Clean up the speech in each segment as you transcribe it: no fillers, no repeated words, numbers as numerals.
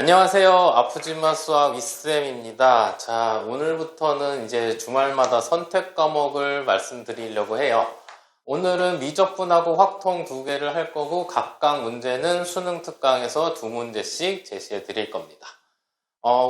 안녕하세요. 아프지마 수학 위스엠입니다. 자, 오늘부터는 이제 주말마다 선택 과목을 말씀드리려고 해요. 오늘은 미적분하고 확통 두 개를 할 거고 각각 문제는 수능 특강에서 두 문제씩 제시해 드릴 겁니다.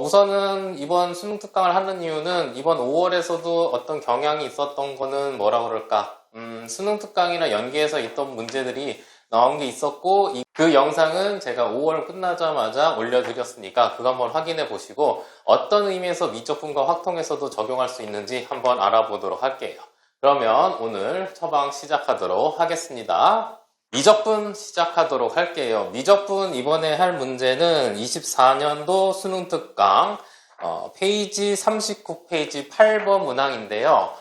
우선은 이번 수능 특강을 하는 이유는 이번 5월에서도 어떤 경향이 있었던 거는 뭐라 그럴까? 수능 특강이나 연계해서 있던 문제들이 나온 게 있었고 그 영상은 제가 5월 끝나자마자 올려드렸으니까 그거 한번 확인해 보시고 어떤 의미에서 미적분과 확통에서도 적용할 수 있는지 한번 알아보도록 할게요. 그러면 오늘 처방 시작하도록 하겠습니다. 미적분 시작하도록 할게요. 미적분 이번에 할 문제는 24년도 수능 특강 페이지 39페이지 8번 문항인데요.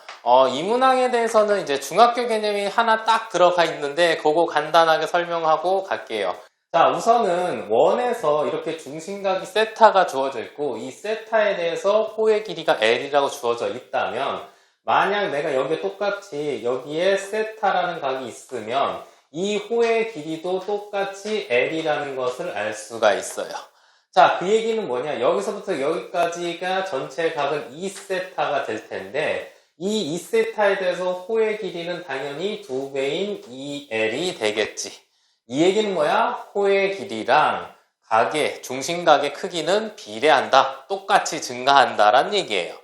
이 문항에 대해서는 이제 중학교 개념이 하나 딱 들어가 있는데 그거 간단하게 설명하고 갈게요. 자, 우선은 원에서 이렇게 중심각이 세타가 주어져 있고 이 세타에 대해서 호의 길이가 L이라고 주어져 있다면 만약 내가 여기에 똑같이 여기에 세타라는 각이 있으면 이 호의 길이도 똑같이 L이라는 것을 알 수가 있어요. 자, 그 얘기는 뭐냐? 여기서부터 여기까지가 전체 각은 2세타가 될 텐데 이 2세타에 대해서 호의 길이는 당연히 2배인 2L이 되겠지. 이 얘기는 뭐야? 호의 길이랑 각의, 중심각의 크기는 비례한다. 똑같이 증가한다라는 얘기예요.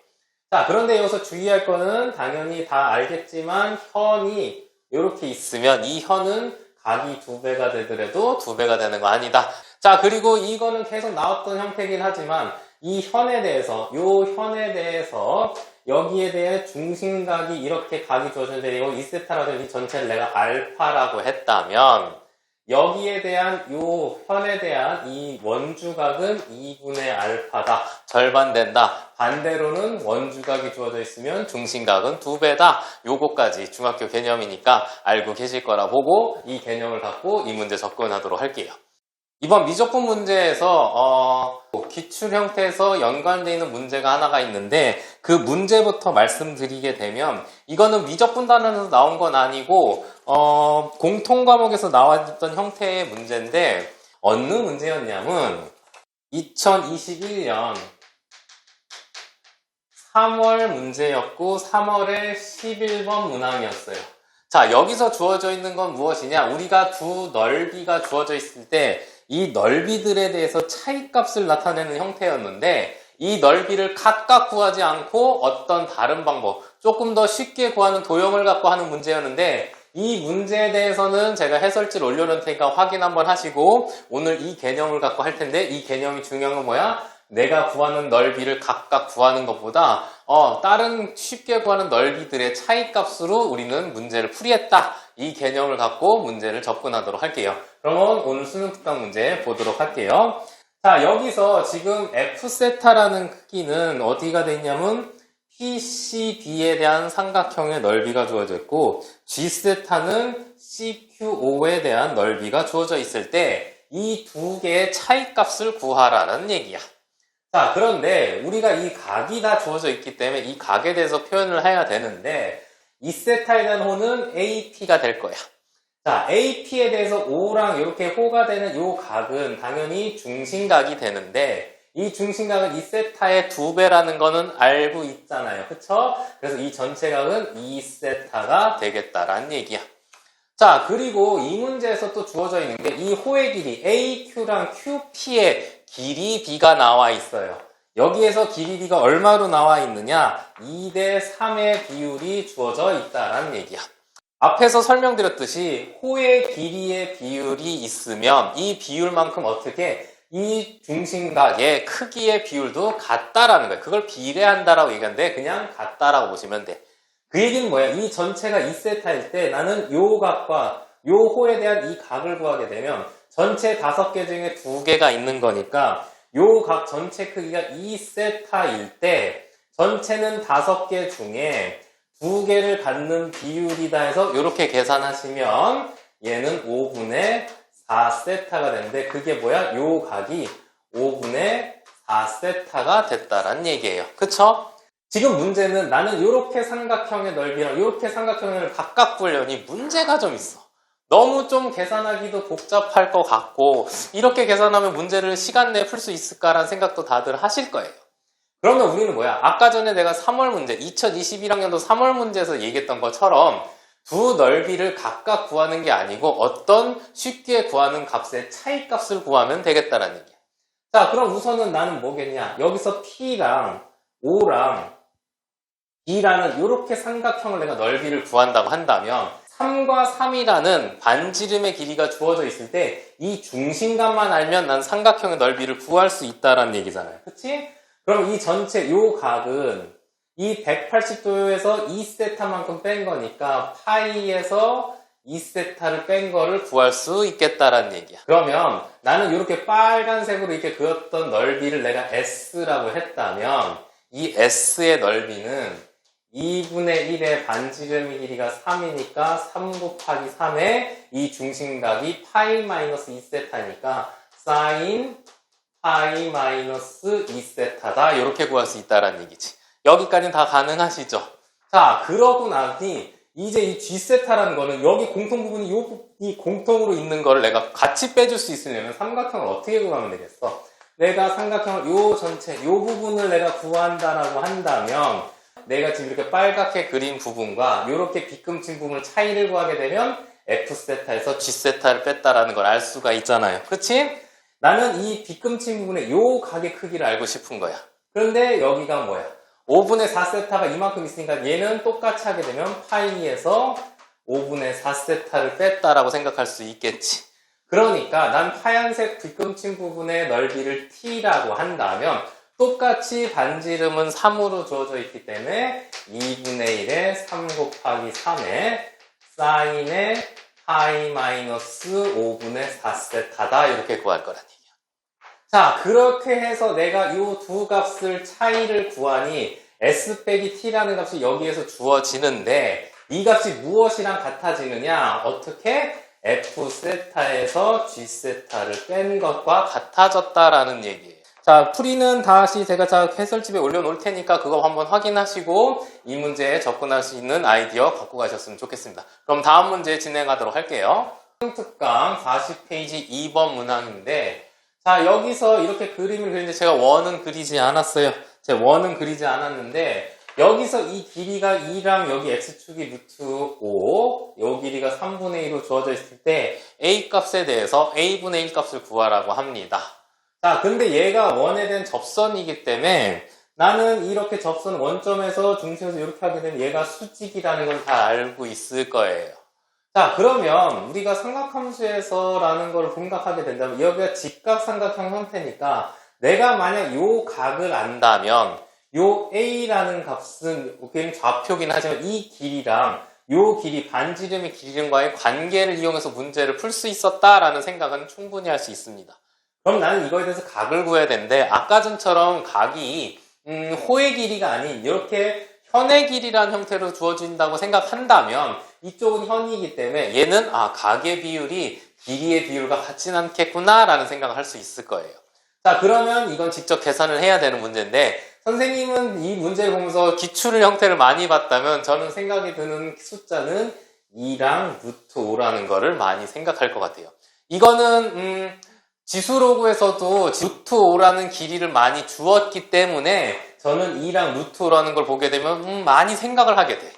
자, 그런데 여기서 주의할 거는 당연히 다 알겠지만 현이 이렇게 있으면 이 현은 각이 2배가 되더라도 2배가 되는 거 아니다. 자, 그리고 이거는 계속 나왔던 형태이긴 하지만 이 현에 대해서, 요 현에 대해서 여기에 대해 중심각이 이렇게 각이 주어졌는데 이거 2세타라도 이 전체를 내가 알파라고 했다면 여기에 대한 요 현에 대한 이 원주각은 2분의 알파다. 절반 된다. 반대로는 원주각이 주어져 있으면 중심각은 2배다. 요거까지 중학교 개념이니까 알고 계실 거라 보고 이 개념을 갖고 이 문제 접근하도록 할게요. 이번 미적분 문제에서 기출 형태에서 연관되어 있는 문제가 하나가 있는데 그 문제부터 말씀드리게 되면 이거는 미적분 단원에서 나온 건 아니고 공통 과목에서 나왔던 형태의 문제인데 어느 문제였냐면 2021년 3월 문제였고 3월에 11번 문항이었어요. 자, 여기서 주어져 있는 건 무엇이냐? 우리가 두 넓이가 주어져 있을 때 이 넓이들에 대해서 차이값을 나타내는 형태였는데 이 넓이를 각각 구하지 않고 어떤 다른 방법, 조금 더 쉽게 구하는 도형을 갖고 하는 문제였는데 이 문제에 대해서는 제가 해설지를 올려놓을 테니까 확인 한번 하시고 오늘 이 개념을 갖고 할 텐데 이 개념이 중요한 건 뭐야? 내가 구하는 넓이를 각각 구하는 것보다 다른 쉽게 구하는 넓이들의 차이값으로 우리는 문제를 풀이했다. 이 개념을 갖고 문제를 접근하도록 할게요. 그러면 오늘 수능 특강 문제 보도록 할게요. 자, 여기서 지금 F세타라는 크기는 어디가 돼 있냐면 PCB에 대한 삼각형의 넓이가 주어져 있고 G세타는 CQO에 대한 넓이가 주어져 있을 때 이 두 개의 차이값을 구하라는 얘기야. 자, 그런데 우리가 이 각이 다 주어져 있기 때문에 이 각에 대해서 표현을 해야 되는데 2세타에 대한 호는 AP가 될 거야. 자, AP에 대해서 O랑 이렇게 호가 되는 이 각은 당연히 중심각이 되는데 이 중심각은 2세타의 2배라는 거는 알고 있잖아요. 그쵸? 그래서 이 전체 각은 2세타가 되겠다라는 얘기야. 자, 그리고 이 문제에서 또 주어져 있는 게 이 호의 길이 AQ랑 QP의 길이 B가 나와 있어요. 여기에서 길이 B가 얼마로 나와 있느냐? 2대 3의 비율이 주어져 있다라는 얘기야. 앞에서 설명드렸듯이 호의 길이의 비율이 있으면 이 비율만큼 어떻게 이 중심각의 크기의 비율도 같다라는 거예요. 그걸 비례한다라고 얘기하는데 그냥 같다라고 보시면 돼. 그 얘기는 뭐야? 이 전체가 2세타일 때 나는 요 각과 요 호에 대한 이 각을 구하게 되면 전체 5개 중에 2개가 있는 거니까 요 각 전체 크기가 2세타일 때 전체는 5개 중에 2개를 갖는 비율이다 해서 이렇게 계산하시면 얘는 5분의 4세타가 되는데 그게 뭐야? 요 각이 5분의 4세타가 됐다라는 얘기예요. 그쵸? 지금 문제는 나는 이렇게 삼각형의 넓이랑 이렇게 삼각형의 넓이를 각각 구하려니 문제가 좀 있어. 너무 좀 계산하기도 복잡할 것 같고 이렇게 계산하면 문제를 시간 내에 풀 수 있을까라는 생각도 다들 하실 거예요. 그러면 우리는 뭐야? 아까 전에 내가 3월 문제, 2021학년도 3월 문제에서 얘기했던 것처럼 두 넓이를 각각 구하는 게 아니고 어떤 쉽게 구하는 값의 차이값을 구하면 되겠다는 얘기야. 자, 그럼 우선은 나는 뭐겠냐? 여기서 P랑 O랑 B라는 이렇게 삼각형을 내가 넓이를 구한다고 한다면 3과 3이라는 반지름의 길이가 주어져 있을 때 이 중심값만 알면 난 삼각형의 넓이를 구할 수 있다는 얘기잖아요. 그치? 그럼 이 전체 요 각은 이 180도에서 2세타만큼 뺀 거니까 파이에서 2세타를 뺀 거를 구할 수 있겠다라는 얘기야. 그러면 나는 이렇게 빨간색으로 이렇게 그었던 넓이를 내가 S라고 했다면 이 S의 넓이는 2분의 1의 반지름의 길이가 3이니까 3 곱하기 3에 이 중심각이 파이 마이너스 2세타니까 사인 파이 마이너스 2세타다. 이렇게 구할 수 있다는 얘기지. 여기까지는 다 가능하시죠? 자, 그러고 나니 이제 이 G세타라는 거는 여기 공통 부분이 이 공통으로 있는 거를 내가 같이 빼줄 수 있으려면 삼각형을 어떻게 구하면 되겠어? 내가 삼각형을 요 전체 요 부분을 내가 구한다라고 한다면 내가 지금 이렇게 빨갛게 그린 부분과 이렇게 빗금친 부분을 차이를 구하게 되면 F세타에서 G세타를 뺐다라는 걸 알 수가 있잖아요. 그치? 나는 이 빗금친 부분의 요 각의 크기를 알고 싶은 거야. 그런데 여기가 뭐야? 5분의 4세타가 이만큼 있으니까 얘는 똑같이 하게 되면 파이에서 5분의 4세타를 뺐다라고 생각할 수 있겠지. 그러니까 난 하얀색 빗금친 부분의 넓이를 T라고 한다면 똑같이 반지름은 3으로 주어져 있기 때문에 2분의 1에 3 곱하기 3에 사인의 파이 마이너스 5분의 4세타다. 이렇게 구할 거란 얘기야. 자, 그렇게 해서 내가 이 두 값을 차이를 구하니 S 빼기 T라는 값이 여기에서 주어지는데 이 값이 무엇이랑 같아지느냐? 어떻게? F세타에서 G세타를 뺀 것과 같아졌다라는 얘기예요. 자, 풀이는 다시 제가 해설집에 올려놓을 테니까 그거 한번 확인하시고 이 문제에 접근할 수 있는 아이디어 갖고 가셨으면 좋겠습니다. 그럼 다음 문제 진행하도록 할게요. 특강 40페이지 2번 문항인데 자, 여기서 이렇게 그림을 그리는데 제가 원은 그리지 않았어요. 제가 원은 그리지 않았는데 여기서 이 길이가 2랑 여기 x축이 루트 5, 요 길이가 3분의 1로 주어져 있을 때 a 값에 대해서 a분의 1 값을 구하라고 합니다. 자, 근데 얘가 원에 대한 접선이기 때문에 나는 이렇게 접선 원점에서 중심에서 이렇게 하게 되면 얘가 수직이라는 걸 다 알고 있을 거예요. 자, 그러면 우리가 삼각함수에서라는 걸 생각하게 된다면 여기가 직각삼각형 형태니까 내가 만약 요 각을 안다면 요 a라는 값은 좌표긴 하지만 이 길이랑 요 길이 반지름의 길이과의 관계를 이용해서 문제를 풀 수 있었다라는 생각은 충분히 할 수 있습니다. 그럼 나는 이거에 대해서 각을 구해야 되는데 아까 전처럼 각이 호의 길이가 아닌 이렇게 현의 길이라는 형태로 주어진다고 생각한다면 이쪽은 현이기 때문에 얘는 각의 비율이 길이의 비율과 같진 않겠구나 라는 생각을 할 수 있을 거예요. 자, 그러면 이건 직접 계산을 해야 되는 문제인데 선생님은 이 문제를 보면서 기출 형태를 많이 봤다면 저는 생각이 드는 숫자는 2랑 루트 5라는 거를 많이 생각할 것 같아요. 이거는 지수로그에서도 루트 5라는 길이를 많이 주었기 때문에 저는 2랑 루트 5라는 걸 보게 되면 많이 생각을 하게 돼.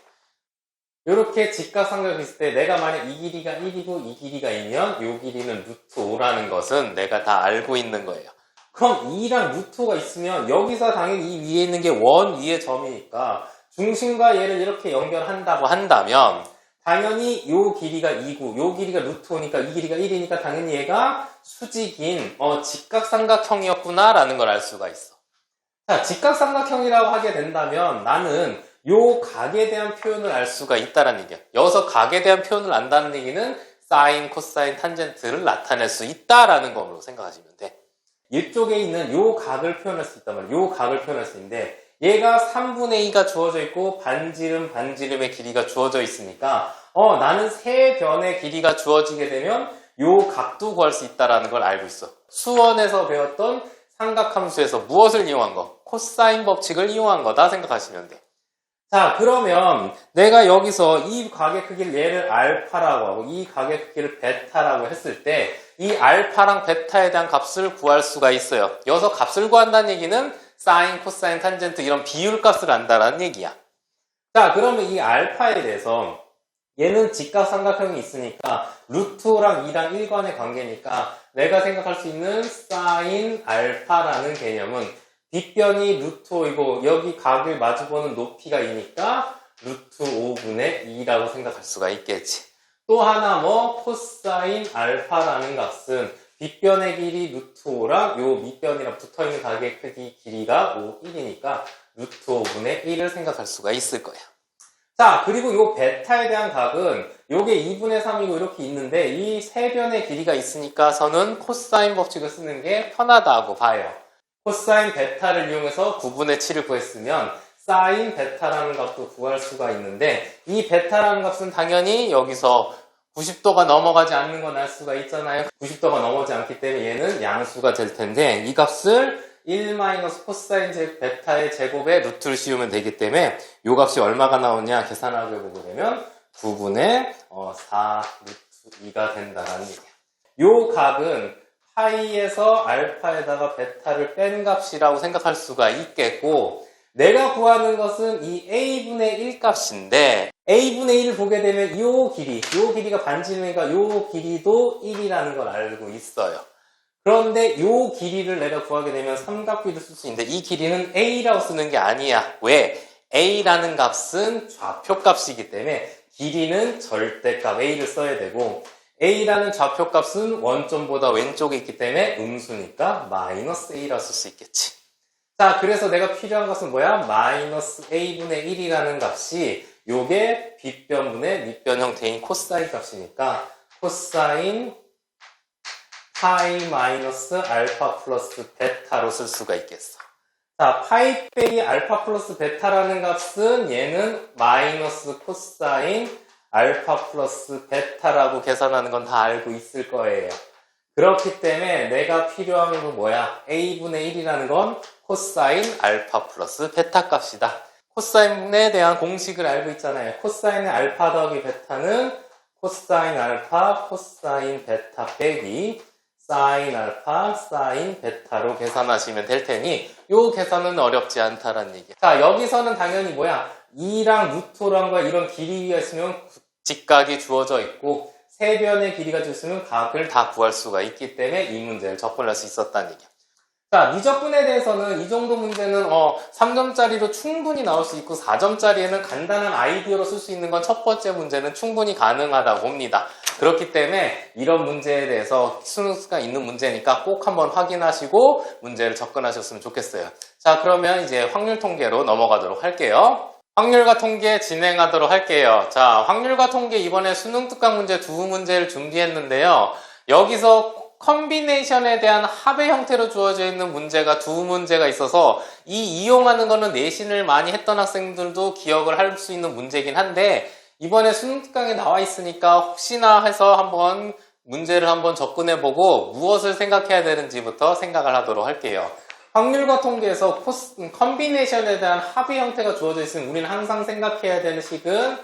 이렇게 직각삼각이 있을 때 내가 만약 이 길이가 1이고 이 길이가 2면 이 길이는 루트 5라는 것은 내가 다 알고 있는 거예요. 그럼 2랑 루트 5가 있으면 여기서 당연히 이 위에 있는 게 원 위의 점이니까 중심과 얘를 이렇게 연결한다고 한다면 당연히 이 길이가 2고 이 길이가 루트 5니까 이 길이가 1이니까 당연히 얘가 수직인 직각삼각형이었구나 라는 걸 알 수가 있어. 자, 직각삼각형이라고 하게 된다면 나는 요 각에 대한 표현을 알 수가 있다는 얘기야. 여기서 각에 대한 표현을 안다는 얘기는 사인, 코사인, 탄젠트를 나타낼 수 있다라는 거로 생각하시면 돼. 이쪽에 있는 요 각을 표현할 수 있단 말이야. 요 각을 표현할 수 있는데 얘가 3분의 2가 주어져 있고 반지름의 길이가 주어져 있으니까 나는 세 변의 길이가 주어지게 되면 요 각도 구할 수 있다라는 걸 알고 있어. 수원에서 배웠던 삼각함수에서 무엇을 이용한 거? 코사인 법칙을 이용한 거다 생각하시면 돼. 자, 그러면 내가 여기서 이 가계 크기를 얘를 알파라고 하고 이 가계 크기를 베타라고 했을 때 이 알파랑 베타에 대한 값을 구할 수가 있어요. 여기서 값을 구한다는 얘기는 사인, 코사인, 탄젠트 이런 비율 값을 안다라는 얘기야. 자, 그러면 이 알파에 대해서 얘는 직각삼각형이 있으니까 루트랑 2랑 1관의 관계니까 내가 생각할 수 있는 사인 알파라는 개념은 뒷변이 루트 5이고 여기 각을 마주보는 높이가 2니까 루트 5분의 2라고 생각할 수가 있겠지. 또 하나 뭐 코사인 알파라는 값은 뒷변의 길이 루트 5랑 요 밑변이랑 붙어있는 각의 크기 길이가 5, 1이니까 루트 5분의 1을 생각할 수가 있을 거야. 자, 그리고 요 베타에 대한 값은 요게 2분의 3이고 이렇게 있는데 이 세 변의 길이가 있으니까 저는 코사인 법칙을 쓰는 게 편하다고 봐요. 코사인 베타를 이용해서 9분의 7을 구했으면 사인 베타라는 값도 구할 수가 있는데 이 베타라는 값은 당연히 여기서 90도가 넘어가지 않는 건 알 수가 있잖아요. 90도가 넘어가지 않기 때문에 얘는 양수가 될 텐데 이 값을 1 코사인 베타의 제곱에 루트를 씌우면 되기 때문에 이 값이 얼마가 나오냐 계산하게 보게 되면 9분의 4 루트 2가 된다는 얘기야. 이 값은 파이에서 알파에다가 베타를 뺀 값이라고 생각할 수가 있겠고 내가 구하는 것은 이 a분의 1 값인데 a분의 1을 보게 되면 이 길이가 반지름이니까 이 길이도 1이라는 걸 알고 있어요. 그런데 이 길이를 내가 구하게 되면 삼각비를 쓸 수 있는데 이 길이는 a라고 쓰는 게 아니야. 왜? a라는 값은 좌표값이기 때문에 길이는 절대값 a를 써야 되고 a라는 좌표값은 원점보다 왼쪽에 있기 때문에 음수니까 마이너스 a라고 쓸 수 있겠지. 자, 그래서 내가 필요한 것은 뭐야? 마이너스 a분의 1이라는 값이 요게 빗변분의 밑변 형태인 코사인 값이니까 코사인 파이 마이너스 알파 플러스 베타로 쓸 수가 있겠어. 자, 파이 빼기 알파 플러스 베타라는 값은 얘는 마이너스 코사인 알파 플러스 베타라고 계산하는 건 다 알고 있을 거예요. 그렇기 때문에 내가 필요한 건 뭐야? a분의 1이라는 건 코사인 알파 플러스 베타 값이다. 코사인에 대한 공식을 알고 있잖아요. 코사인의 알파 더하기 베타는 코사인 알파 코사인 베타 빼기 사인 알파 사인 베타로 계산하시면 될 테니 요 계산은 어렵지 않다라는 얘기야. 자, 여기서는 당연히 뭐야? 2랑 루트랑과 이런 길이가 있으면 직각이 주어져 있고 세 변의 길이가 주어있으면 각을 다 구할 수가 있기 때문에 이 문제를 접근할 수 있었다는 얘기야. 자, 미적분에 대해서는 이 정도 문제는 3점짜리로 충분히 나올 수 있고 4점짜리에는 간단한 아이디어로 쓸 수 있는 건 첫 번째 문제는 충분히 가능하다고 봅니다. 그렇기 때문에 이런 문제에 대해서 수능수가 있는 문제니까 꼭 한번 확인하시고 문제를 접근하셨으면 좋겠어요. 자, 그러면 이제 확률 통계로 넘어가도록 할게요. 확률과 통계 진행하도록 할게요. 자, 확률과 통계 이번에 수능 특강 문제 두 문제를 준비했는데요. 여기서 컨비네이션에 대한 합의 형태로 주어져 있는 문제가 두 문제가 있어서 이용하는 거는 내신을 많이 했던 학생들도 기억을 할 수 있는 문제긴 한데 이번에 수능 특강에 나와 있으니까 혹시나 해서 한번 문제를 한번 접근해보고 무엇을 생각해야 되는지부터 생각을 하도록 할게요. 확률과 통계에서 컨비네이션에 대한 합의 형태가 주어져 있으면 우리는 항상 생각해야 되는 식은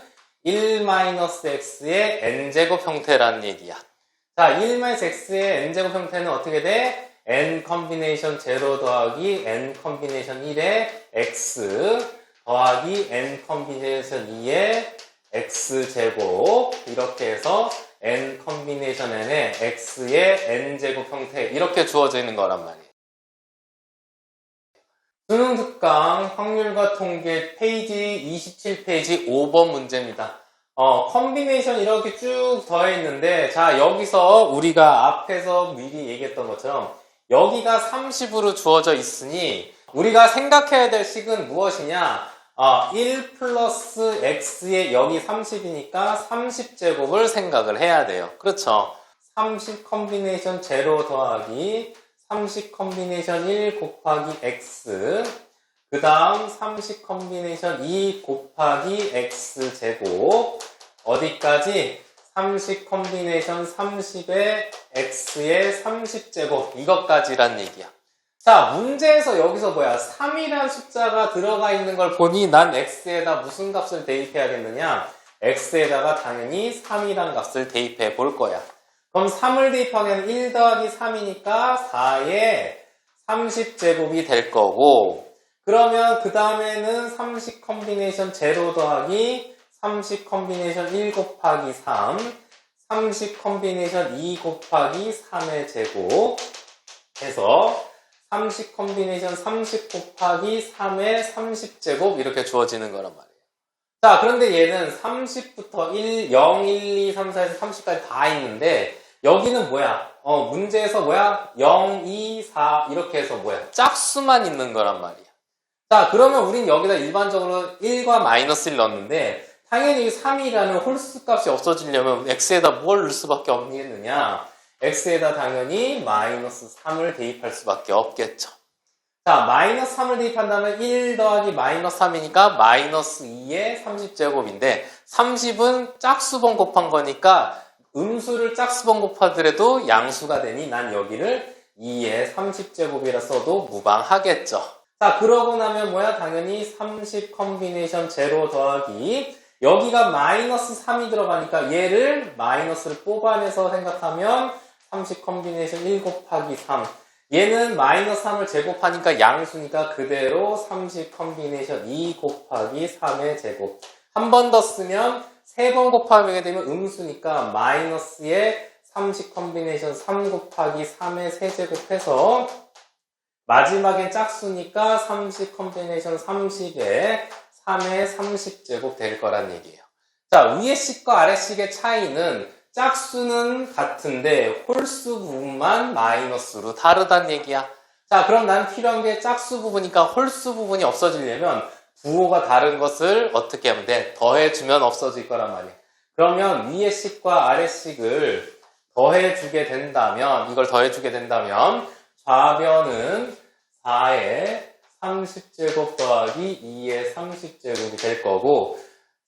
1-x의 n제곱 형태라는 얘기야. 자, 1-x의 n제곱 형태는 어떻게 돼? n 컨비네이션 0 더하기 n 컨비네이션 1의 x 더하기 n 컨비네이션 2의 x제곱 이렇게 해서 n 컨비네이션 n의 x의 n제곱 형태 이렇게 주어져 있는 거란 말이에요. 수능 특강 확률과 통계 페이지 27페이지 5번 문제입니다. 컨비네이션 이렇게 쭉 더해 있는데 자, 여기서 우리가 앞에서 미리 얘기했던 것처럼 여기가 30으로 주어져 있으니 우리가 생각해야 될 식은 무엇이냐? 1 플러스 x에 여기 30이니까 30제곱을 생각을 해야 돼요. 그렇죠? 30 컨비네이션 0 더하기 30 컨비네이션 1 곱하기 x 그 다음 30 컨비네이션 2 곱하기 x제곱 어디까지? 30 컨비네이션 30의 x의 30제곱 이것까지란 얘기야. 자, 문제에서 여기서 뭐야? 3이라는 숫자가 들어가 있는 걸 보니 난 x에다 무슨 값을 대입해야겠느냐? x에다가 당연히 3이라는 값을 대입해 볼 거야. 그럼 3을 대입하면 1 더하기 3이니까 4의 30제곱이 될 거고, 그러면 그 다음에는 30 컨비네이션 0 더하기 30 컨비네이션 1 곱하기 3, 30 컨비네이션 2 곱하기 3의 제곱 해서 30 컨비네이션 30 곱하기 3의 30제곱 이렇게 주어지는 거란 말이에요. 자, 그런데 얘는 30부터 1, 0, 1, 2, 3, 4에서 30까지 다 있는데 여기는 뭐야? 문제에서 뭐야? 0, 2, 4 이렇게 해서 뭐야? 짝수만 있는 거란 말이야. 자, 그러면 우린 여기다 일반적으로 1과 마이너스 1 넣었는데 당연히 3이라는 홀수 값이 없어지려면 x에다 뭘 넣을 수밖에 없겠느냐? x에다 당연히 마이너스 3을 대입할 수밖에 없겠죠. 자, 마이너스 3을 대입한다면 1 더하기 마이너스 3이니까 마이너스 2의 30제곱인데 30은 짝수번 곱한 거니까 음수를 짝수번 곱하더라도 양수가 되니 난 여기를 2의 30제곱이라 써도 무방하겠죠. 자, 그러고 나면 뭐야? 당연히 30 컨비네이션 0 더하기 여기가 마이너스 3이 들어가니까 얘를 마이너스를 뽑아내서 생각하면 30 컨비네이션 1 곱하기 3 얘는 마이너스 3을 제곱하니까 양수니까 그대로 30 컨비네이션 2 곱하기 3의 제곱 한 번 더 쓰면 3번 곱하게 되면 음수니까 마이너스의 30 컨비네이션 3 곱하기 3의 세제곱 해서 마지막엔 짝수니까 30 컨비네이션 30에 3의 30제곱 될 거란 얘기예요. 자, 위의 식과 아래 식의 차이는 짝수는 같은데 홀수 부분만 마이너스로 다르단 얘기야. 자, 그럼 난 필요한 게 짝수 부분이니까 홀수 부분이 없어지려면 부호가 다른 것을 어떻게 하면 돼? 더해주면 없어질 거란 말이야. 그러면 위의 식과 아래 식을 더해주게 된다면 이걸 더해주게 된다면 좌변은 4의 30제곱 더하기 2의 30제곱이 될 거고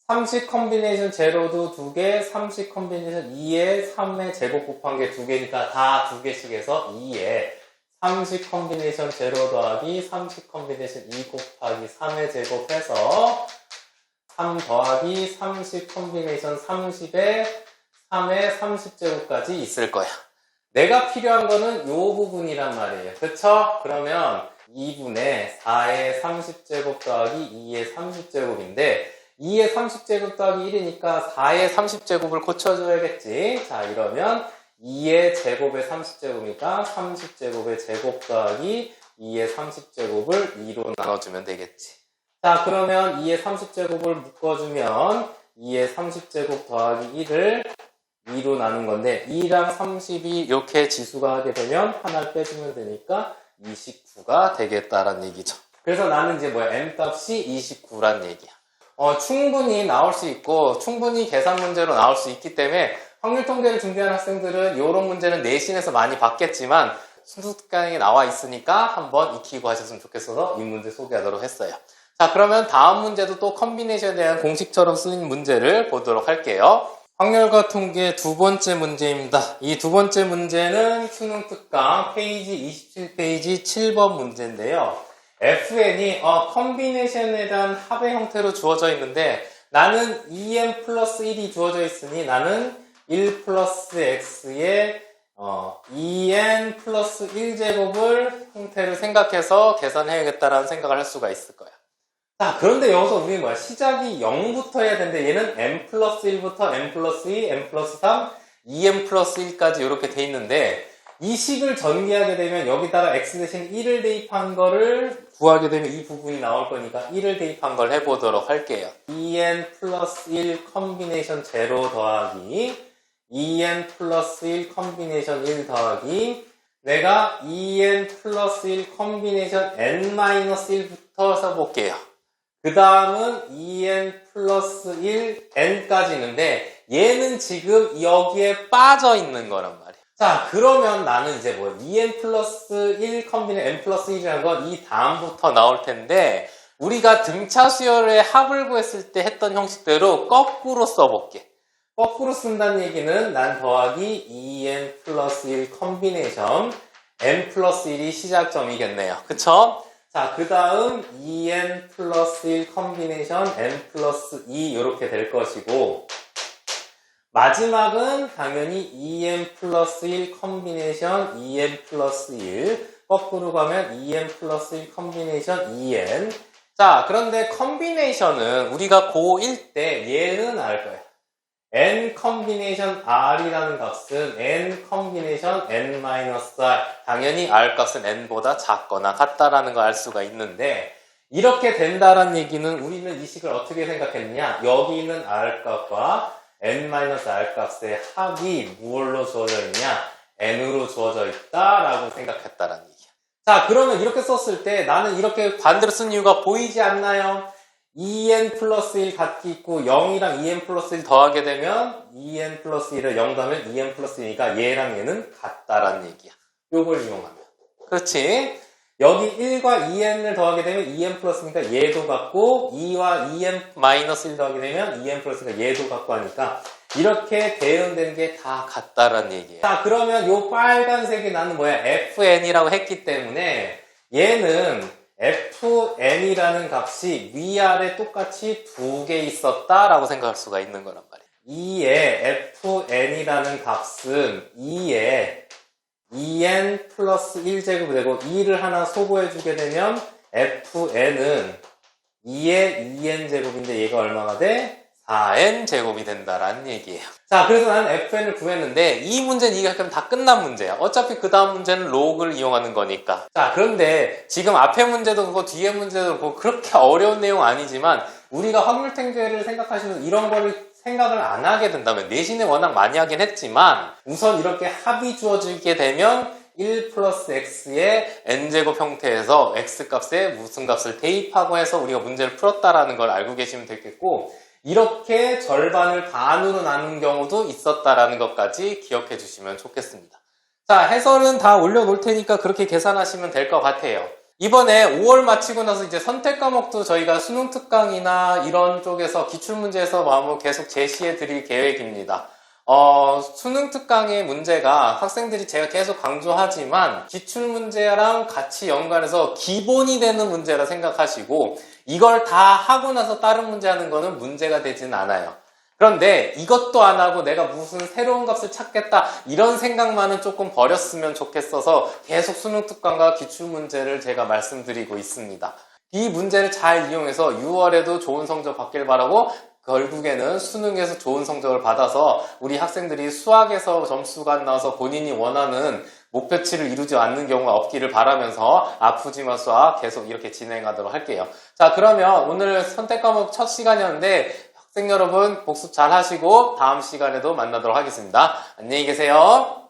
30 컨비네이션 제로도 2개, 30 컨비네이션 2에 3의 제곱 곱한 게 2개니까 다 2개씩 해서 2에 30 컨비네이션 제로 더하기 30 컨비네이션 2 곱하기 3의 제곱 해서 3 더하기 30 컨비네이션 30에 3의 30제곱까지 있을 거야. 내가 필요한 거는 이 부분이란 말이에요. 그쵸? 그러면 2분의 4의 30제곱 더하기 2의 30제곱인데 2의 30제곱 더하기 1이니까 4의 30제곱을 고쳐줘야겠지. 자, 이러면 2의 제곱의 30제곱이니까 30제곱의 제곱 더하기 2의 30제곱을 2로 나눠주면 되겠지. 자, 그러면 2의 30제곱을 묶어주면 2의 30제곱 더하기 1을 2로 나눈 건데 2랑 30이 이렇게 지수가 하게 되면 하나를 빼주면 되니까 29가 되겠다라는 얘기죠. 그래서 나는 이제 뭐야? m값이 29란 얘기야. 충분히 나올 수 있고 충분히 계산 문제로 나올 수 있기 때문에 확률 통계를 준비한 학생들은 이런 문제는 내신에서 많이 받겠지만 순수특강에 나와 있으니까 한번 익히고 하셨으면 좋겠어서 이 문제 소개하도록 했어요. 자, 그러면 다음 문제도 또 컨비네이션에 대한 공식처럼 쓰인 문제를 보도록 할게요. 확률과 통계 두 번째 문제입니다. 이 두 번째 문제는 수능특강 페이지 27페이지 7번 문제인데요. fn이 컨비네이션에 대한 합의 형태로 주어져 있는데 나는 2n 플러스 1이 주어져 있으니 나는 1 플러스 x의 2n 플러스 1제곱을 형태를 생각해서 계산해야겠다라는 생각을 할 수가 있을 거야. 자, 그런데 여기서 우리는 뭐야? 시작이 0부터 해야 되는데 얘는 n 플러스 1부터 n 플러스 2, n 플러스 3, 2n 플러스 1까지 이렇게 돼 있는데 이 식을 전개하게 되면 여기다가 x 대신 1을 대입한 거를 구하게 되면 이 부분이 나올 거니까 1을 대입한 걸 해보도록 할게요. 2n 플러스 1 컨비네이션 0 더하기 2n 플러스 1 컨비네이션 1 더하기 내가 2n 플러스 1 컨비네이션 n 마이너스 1부터 써볼게요. 그 다음은 2n 플러스 1 n까지 있는데 얘는 지금 여기에 빠져 있는 거란 말이야. 자, 그러면 나는 이제 뭐 2n 플러스 1 컨비네이션 n 플러스 1이라는 건 이 다음부터 나올 텐데 우리가 등차 수열의 합을 구했을 때 했던 형식대로 거꾸로 써볼게. 거꾸로 쓴다는 얘기는 난 더하기 2n 플러스 1 컨비네이션 n 플러스 1이 시작점이겠네요. 그쵸? 자, 그 다음 2n 플러스 1 컨비네이션 n 플러스 2 이렇게 될 것이고 마지막은 당연히 2n 플러스 1 컨비네이션 2n 플러스 1 거꾸로 가면 2n 플러스 1 컨비네이션 2n. 자, 그런데 컨비네이션은 우리가 고1 때 얘는 알 거예요. n 컨비네이션 r이라는 값은 n 컨비네이션 n 마이너스 r. 당연히 r 값은 n보다 작거나 같다라는 걸 알 수가 있는데 이렇게 된다라는 얘기는 우리는 이 식을 어떻게 생각했느냐? 여기 있는 r 값과 n 마이너스 r 값의 합이 무엇로 주어져 있냐? n으로 주어져 있다라고 생각했다라는 얘기야. 자, 그러면 이렇게 썼을 때 나는 이렇게 반대로 쓴 이유가 보이지 않나요? 2n 플러스 1 같이 있고 0이랑 2n 플러스 1 더하게 되면 2n 플러스 1을 0 더하면 2n 플러스 1이니까 얘랑 얘는 같다라는 얘기야. 요걸 이용하면. 그렇지? 여기 1과 2n을 더하게 되면 2n 플러스니까 얘도 같고 2와 2n 마이너스 1 더하게 되면 2n 플러스니까 얘도 같고 하니까 이렇게 대응되는 게 다 같다라는 얘기예요. 자, 그러면 요 빨간색이 나는 뭐야? fn이라고 했기 때문에 얘는 fn이라는 값이 위아래 똑같이 두 개 있었다라고 생각할 수가 있는 거란 말이에요. 2의 fn이라는 값은 2의 2n 플러스 1제곱이 되고 2를 하나 소거해주게 되면 fn은 2의 2n 제곱인데 얘가 얼마가 돼? 4n 제곱이 된다라는 얘기예요. 자, 그래서 나는 fn을 구했는데 이 문제는 이게 그럼 다 끝난 문제야. 어차피 그 다음 문제는 로그를 이용하는 거니까. 자, 그런데 지금 앞에 문제도 그렇고 뒤에 문제도 그렇고 그렇게 어려운 내용 아니지만 우리가 확률탱제를 생각하시면 이런 거를 생각을 안 하게 된다면 내신에 워낙 많이 하긴 했지만 우선 이렇게 합이 주어지게 되면 1 플러스 x의 n제곱 형태에서 x값에 무슨 값을 대입하고 해서 우리가 문제를 풀었다라는 걸 알고 계시면 되겠고 이렇게 절반을 반으로 나눈 경우도 있었다라는 것까지 기억해 주시면 좋겠습니다. 자, 해설은 다 올려놓을 테니까 그렇게 계산하시면 될 것 같아요. 이번에 5월 마치고 나서 이제 선택 과목도 저희가 수능 특강이나 이런 쪽에서 기출문제에서 계속 제시해 드릴 계획입니다. 수능 특강의 문제가 학생들이 제가 계속 강조하지만 기출문제랑 같이 연관해서 기본이 되는 문제라 생각하시고 이걸 다 하고 나서 다른 문제 하는 거는 문제가 되진 않아요. 그런데 이것도 안 하고 내가 무슨 새로운 값을 찾겠다 이런 생각만은 조금 버렸으면 좋겠어서 계속 수능 특강과 기출문제를 제가 말씀드리고 있습니다. 이 문제를 잘 이용해서 6월에도 좋은 성적 받길 바라고 결국에는 수능에서 좋은 성적을 받아서 우리 학생들이 수학에서 점수가 안 나와서 본인이 원하는 목표치를 이루지 않는 경우가 없기를 바라면서 아프지마 수학 계속 이렇게 진행하도록 할게요. 자, 그러면 오늘 선택 과목 첫 시간이었는데 학생 여러분 복습 잘 하시고 다음 시간에도 만나도록 하겠습니다. 안녕히 계세요.